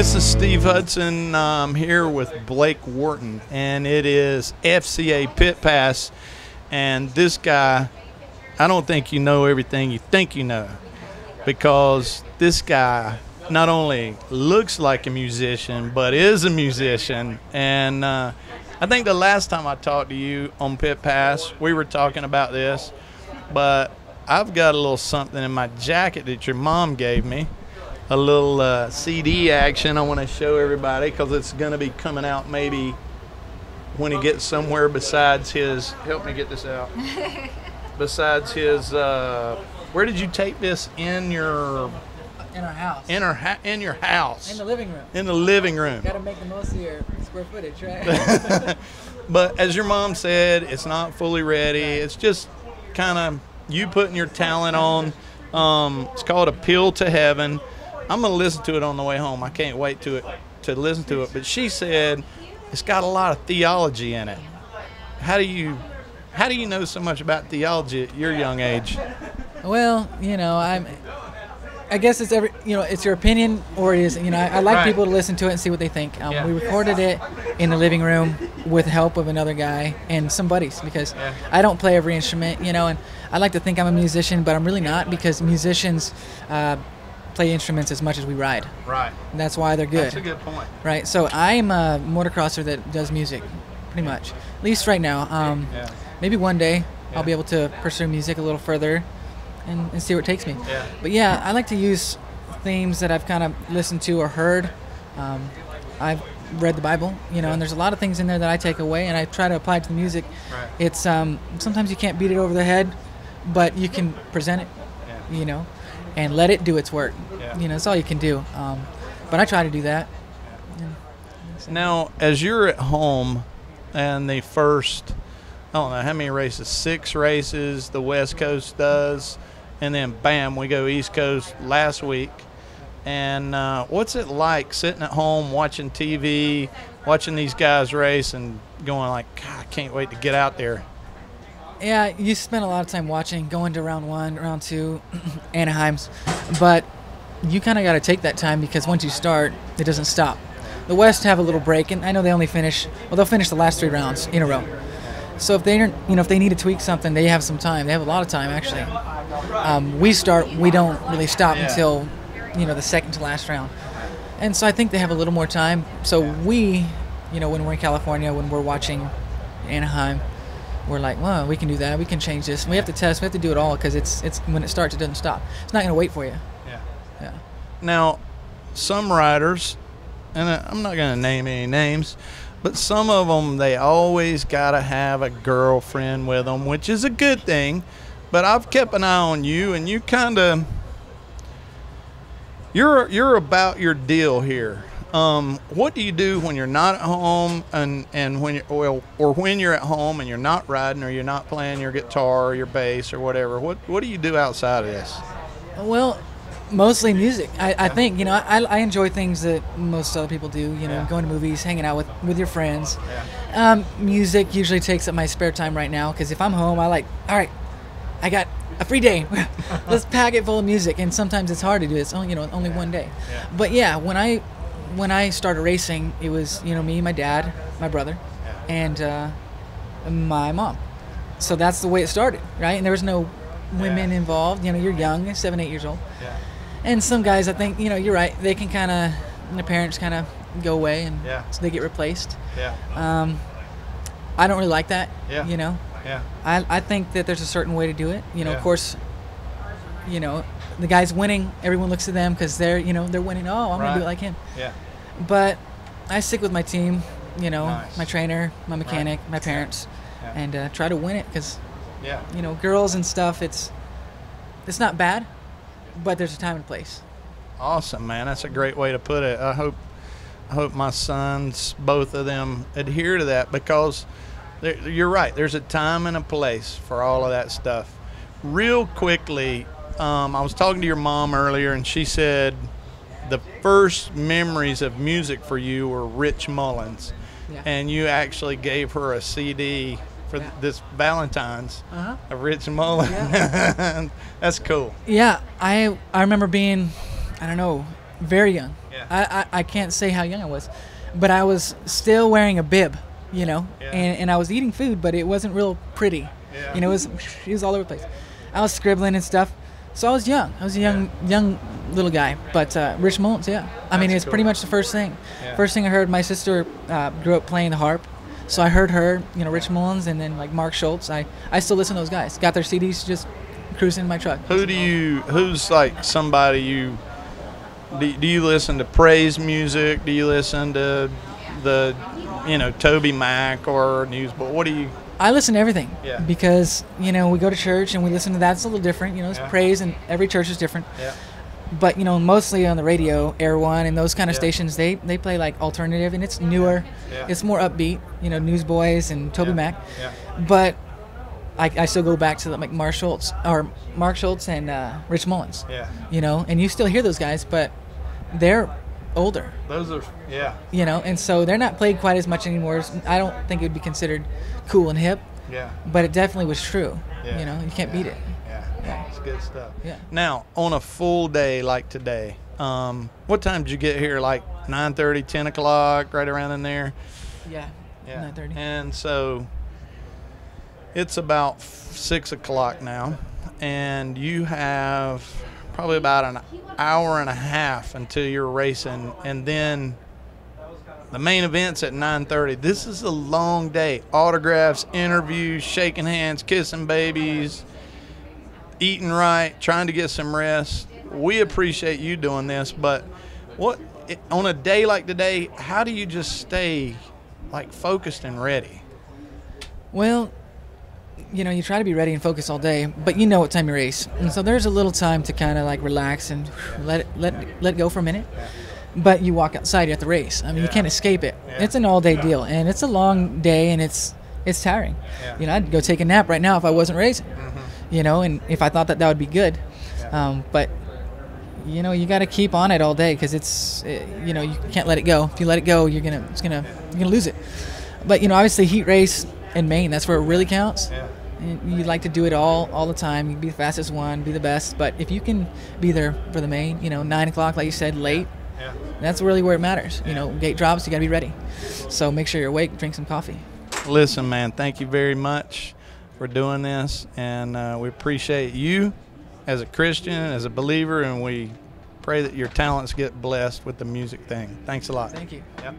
This is Steve Hudson. I'm here with Blake Wharton, and it is FCA Pit Pass. And this guy, I don't think you know everything you think you know, because this guy not only looks like a musician, but is a musician. And I think the last time I talked to you on Pit Pass, we were talking about this, but I've got a little something in my jacket that your mom gave me. A little CD action I want to show everybody, because it's going to be coming out maybe when he gets somewhere besides his, help me get this out, besides his, where did you take this? In your... In our house. In your house. In the living room. In the living room. Got to make the most of your square footage, right? But as your mom said, it's not fully ready. It's just kind of you putting your talent on. It's called Appeal to Heaven. I'm going to listen to it on the way home. I can't wait to listen to it. But she said it's got a lot of theology in it. How do you know so much about theology at your young age? Well, I guess it's it's your opinion, or it is, I like Right. people to listen to it and see what they think. Yeah. We recorded it in the living room with help of another guy and some buddies, because I don't play every instrument, and I like to think I'm a musician, but I'm really not, because musicians play instruments as much as we ride. Right. And that's why they're good. That's a good point. Right. So I'm a motocrosser that does music, pretty much. At least right now. Maybe one day I'll be able to pursue music a little further and see where it takes me. Yeah. But yeah, I like to use themes that I've kind of listened to or heard. I've read the Bible, and there's a lot of things in there that I take away and I try to apply it to the music. Right. It's sometimes you can't beat it over the head, but you can present it, and let it do its work. Yeah. That's all you can do. But I try to do that. Now, as you're at home and the first, I don't know how many races, 6 races the West Coast does, and then bam, we go East Coast last week. And what's it like sitting at home watching TV, watching these guys race and going like, God, I can't wait to get out there? Yeah, you spend a lot of time watching, going to round 1, round 2, Anaheim's, but you kind of got to take that time, because once you start, it doesn't stop. The West have a little break, and I know they only finish, they'll finish the last 3 rounds in a row. So if they need to tweak something, they have some time. They have a lot of time, actually. We don't really stop until, the second to last round. And so I think they have a little more time. So we, when we're in California, when we're watching Anaheim, we're like, well, we can do that. We can change this. And we have to test. We have to do it all, because it's when it starts, it doesn't stop. It's not going to wait for you. Yeah. Now, some riders, and I'm not going to name any names, but some of them, they always got to have a girlfriend with them, which is a good thing. But I've kept an eye on you, and you kind of, you're about your deal here. What do you do when you're not at home, and when when you're at home and you're not riding, or you're not playing your guitar or your bass or whatever? What do you do outside of this? Well, mostly music. I think, I enjoy things that most other people do, going to movies, hanging out with your friends. Music usually takes up my spare time right now, because if I'm home, all right, I got a free day. Let's pack it full of music. And sometimes it's hard to do. It's only, only one day. Yeah. But yeah, when I started racing, it was, me, my dad, my brother, and my mom. So that's the way it started, right? And there was no women involved. You're young, 7, 8 years old. Yeah. And some guys, I think, you're right. They can kind of, the parents kind of go away, and so they get replaced. Yeah. I don't really like that. Yeah. Yeah. I think that there's a certain way to do it. Of course, the guy's winning. Everyone looks at them because they're winning. Oh, I'm gonna do it like him. Yeah. But I stick with my team. Nice. My trainer, my mechanic, my parents, and try to win it, because girls and stuff. It's not bad, but there's a time and place. Awesome, man. That's a great way to put it. I hope my sons, both of them, adhere to that, because you're right. There's a time and a place for all of that stuff. Real quickly, I was talking to your mom earlier, and she said the first memories of music for you were Rich Mullins, and you actually gave her a CD for this Valentine's of Rich Mullins. Yeah. That's cool. Yeah, I remember being, I don't know, very young. I can't say how young I was, but I was still wearing a bib, you know, and I was eating food, but it wasn't real pretty. You know, it was all over the place. I was scribbling and stuff. So I was young. I was a young little guy. But Rich Mullins, I mean, it's pretty much the first thing. First thing I heard, my sister grew up playing the harp. So I heard her, you know, Rich Mullins, and then like Mark Schultz. I still listen to those guys. Got their CDs, just cruising in my truck. Who's like somebody do you listen to praise music? Do you listen to the, you know, Toby Mac or Newsboy? What do you? I listen to everything because, you know, we go to church and we listen to that. It's a little different, you know, it's praise, and every church is different. But, you know, mostly on the radio, Air One and those kind of stations, they play like alternative, and it's newer. It's more upbeat, you know, Newsboys and Toby Mac. But I still go back to like Mark Schultz and Rich Mullins. You know, and you still hear those guys, but they're older. Those are, you know, and so they're not played quite as much anymore. I don't think it would be considered cool and hip. But it definitely was true. You know, you can't beat it. It's good stuff. Now, on a full day like today, what time did you get here? Like 9:30, 10 o'clock, right around in there? 9:30. And so it's about 6 o'clock now, and you have probably about an hour and a half until you're racing, and then the main event's at 9:30. This is a long day. Autographs, interviews, shaking hands, kissing babies, eating right, trying to get some rest. We appreciate you doing this, but on a day like today, how do you just stay like focused and ready? Well, you know, you try to be ready and focused all day, but you know what time you race, and so there's a little time to kind of like relax and let go for a minute. But you walk outside, you're at the race. I mean, you can't escape it. It's an all-day deal, and it's a long day, and it's tiring. You know, I'd go take a nap right now if I wasn't racing. You know, and if I thought that would be good. But you know, you got to keep on it all day, because you know, you can't let it go. If you let it go, you're gonna lose it. But you know, obviously, heat race in Maine, that's where it really counts. And you like to do it all the time. You be the fastest one, be the best. But if you can be there for the main, you know, 9 o'clock, like you said, late, that's really where it matters. You know, gate drops, you got to be ready. So make sure you're awake, drink some coffee. Listen, man, thank you very much for doing this, and we appreciate you as a Christian, as a believer, and we pray that your talents get blessed with the music thing. Thanks a lot. Thank you. Yep.